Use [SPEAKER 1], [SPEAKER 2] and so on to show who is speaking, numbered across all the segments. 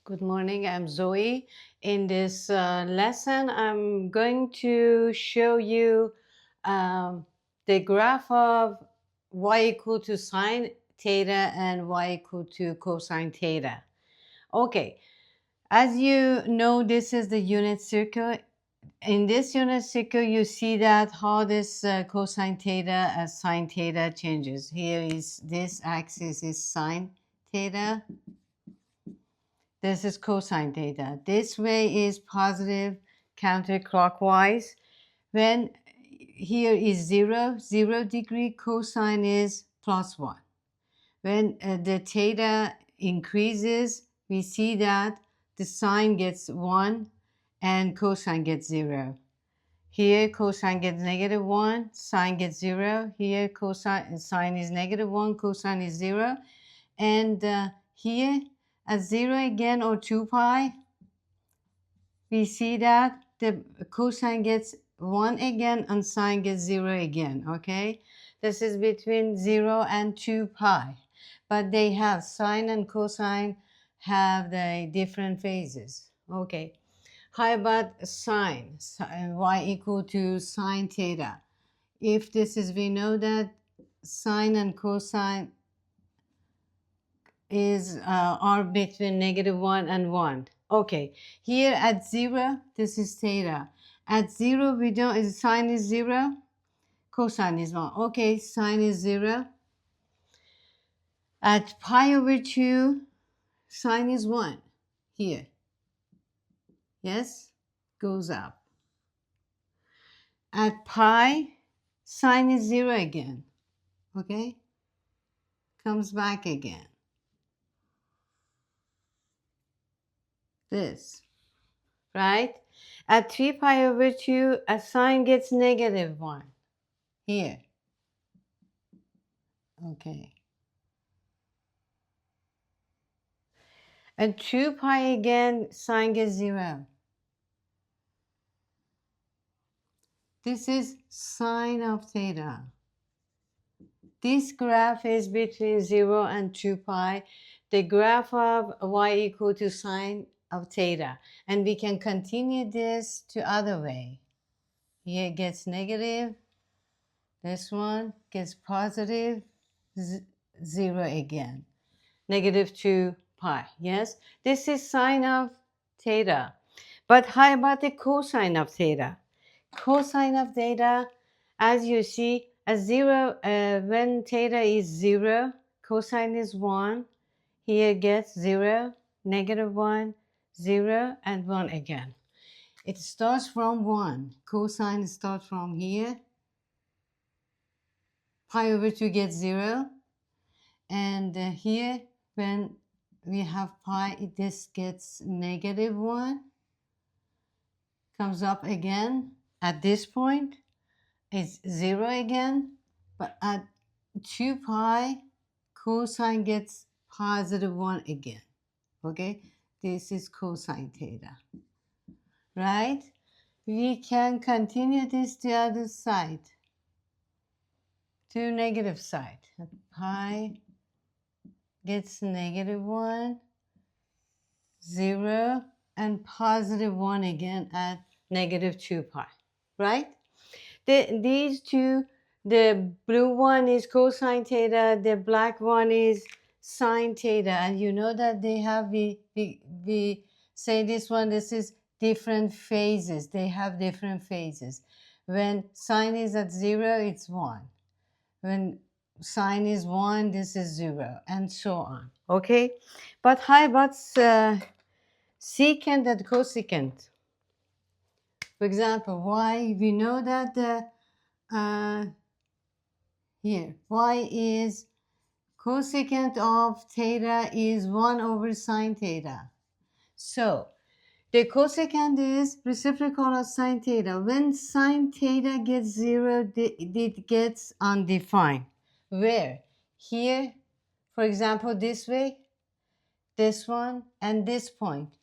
[SPEAKER 1] Good morning, I'm Zoe. In this lesson, I'm going to show you the graph of y equal to sine theta and y equal to cosine theta. Okay, as you know, this is the unit circle. In this unit circle, you see that how this cosine theta as sine theta changes. Here is this axis is sine theta. This is cosine theta. This way is positive counterclockwise. When here is 0 degree, cosine is +1. When the theta increases, we see that the sine gets 1 and cosine gets 0. Here cosine gets -1, sine gets 0. Here sine is -1, cosine is 0. And here at 0 again, or 2 pi, we see that the cosine gets 1 again and sine gets 0 again, okay? This is between 0 and 2 pi. But they have, sine and cosine have the different phases, okay? How about sine? Y equal to sine theta. If this is, we know that sine and cosine are between -1 and 1. Okay, here at 0, this is theta. At 0, we don't, sine is 0, cosine is 1. Okay, sine is 0. At pi over 2, sine is 1. Here. Yes, goes up. At pi, sine is 0 again. Okay, comes back again. This, right? At 3 pi over 2, a sine gets -1. Here. Okay. At 2 pi again, sine gets 0. This is sine of theta. This graph is between 0 and 2 pi. The graph of y equal to sine of theta. And we can continue this to other way. Here gets negative. This one gets positive. 0 again. -2 pi. Yes, this is sine of theta. But how about the cosine of theta? Cosine of theta, as you see, at 0, when theta is 0, cosine is 1. Here gets 0, -1, 0, and 1 again. It starts from 1. Cosine starts from here. Pi over 2 gets 0. And here, when we have pi, this gets -1, comes up again. At this point, it's 0 again, but at 2 pi, cosine gets +1 again, okay? This is cosine theta, right? We can continue this to the other side, to negative side. At pi gets -1, 0, and +1 again at -2 pi, right? These two, the blue one is cosine theta, the black one is sine theta, and you know that they have, we say this one, this is different phases. They have different phases. When sine is at 0, it's 1. When sine is 1, this is 0, and so on, okay? But how about secant and cosecant? For example, y, we know that here, y is cosecant of theta is 1 over sine theta. So, the cosecant is reciprocal of sine theta. When sine theta gets 0, it gets undefined. Where? Here, for example, this way, this one, and this point.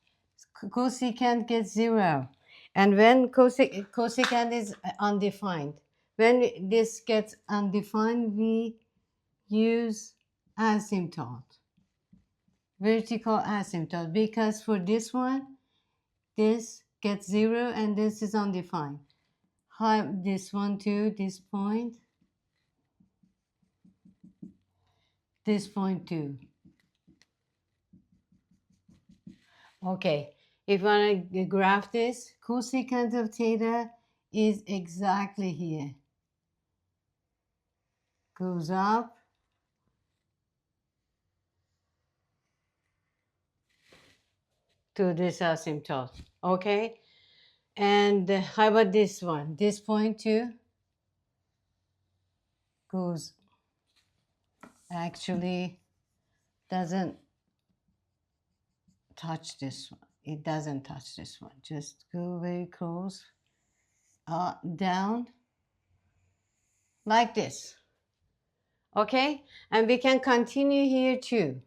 [SPEAKER 1] Cosecant gets 0. And when cosecant is undefined, when this gets undefined, we use asymptote. vertical asymptote, because for this one, this gets 0 and this is undefined. This one too, this point too. Okay, if I want to graph this, cosecant of theta is exactly here. Goes up to this asymptote. Okay, and how about this one? This point too goes, actually doesn't touch this one. It doesn't touch this one. Just go very close, down, like this. Okay, and we can continue here too.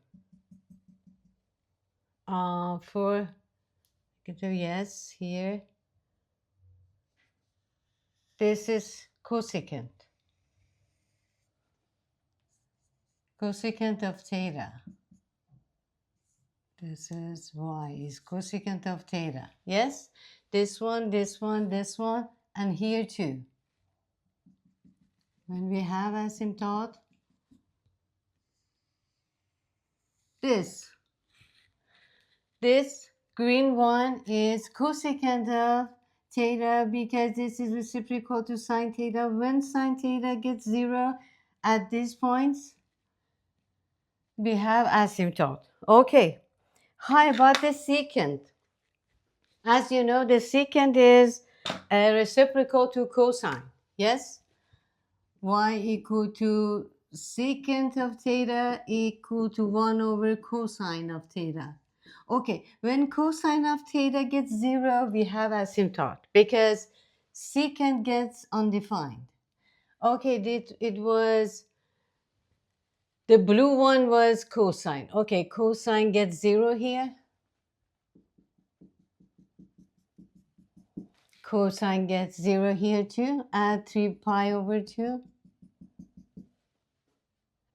[SPEAKER 1] Yes, here. This is cosecant. Cosecant of theta. This is y is cosecant of theta. Yes, this one, this one, this one, and here too. When we have asymptote, this green one is cosecant of theta, because this is reciprocal to sine theta. When sine theta gets 0 at these points, we have asymptote. Okay, how about the secant? As you know, the secant is reciprocal to cosine. Yes? Y equal to secant of theta equal to 1 over cosine of theta. Okay, when cosine of theta gets 0, we have asymptote, because secant gets undefined. Okay, it was, the blue one was cosine. Okay, cosine gets 0 here. Cosine gets 0 here too. Add 3 pi over 2.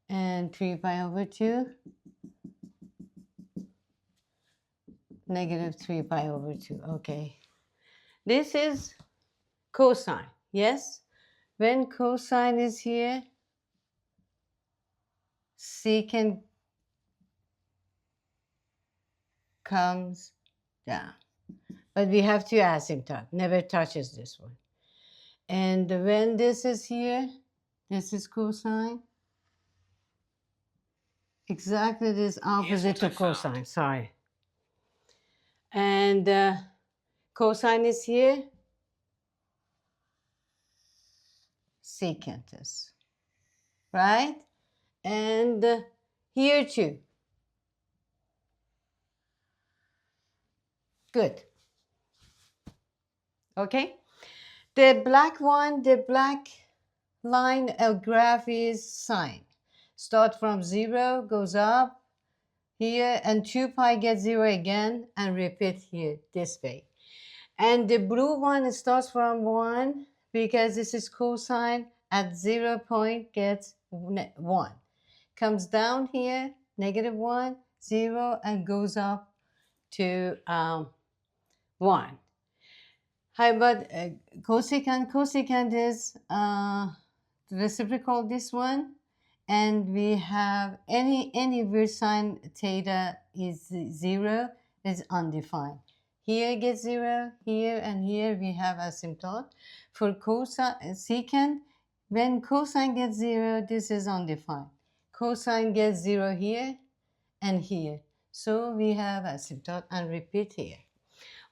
[SPEAKER 1] And 3 pi over 2. Negative 3 pi over 2. Okay. This is cosine. Yes? When cosine is here, secant comes down. But we have to asymptote. Never touches this one. And when this is here, this is cosine. Exactly this opposite to cosine. Sorry. And cosine is here. Secant is. Right? And here too. Good. Okay. The black one, the black line graph is sine. Start from 0, goes up here, and 2 pi gets 0 again, and repeat here this way. And the blue one starts from 1, because this is cosine, at 0 point gets 1. Comes down here, negative 1, 0, and goes up to 1. How about cosecant? Cosecant is reciprocal this one, and we have any where sine theta is 0 is undefined. Here gets 0, here and here we have asymptote. For cosine secant, when cosine gets 0, this is undefined. Cosine gets 0 here and here. So we have asymptote, and repeat here.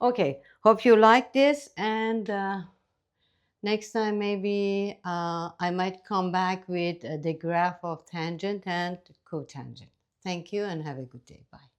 [SPEAKER 1] Okay, hope you like this, and next time maybe I might come back with the graph of tangent and cotangent. Thank you and have a good day. Bye.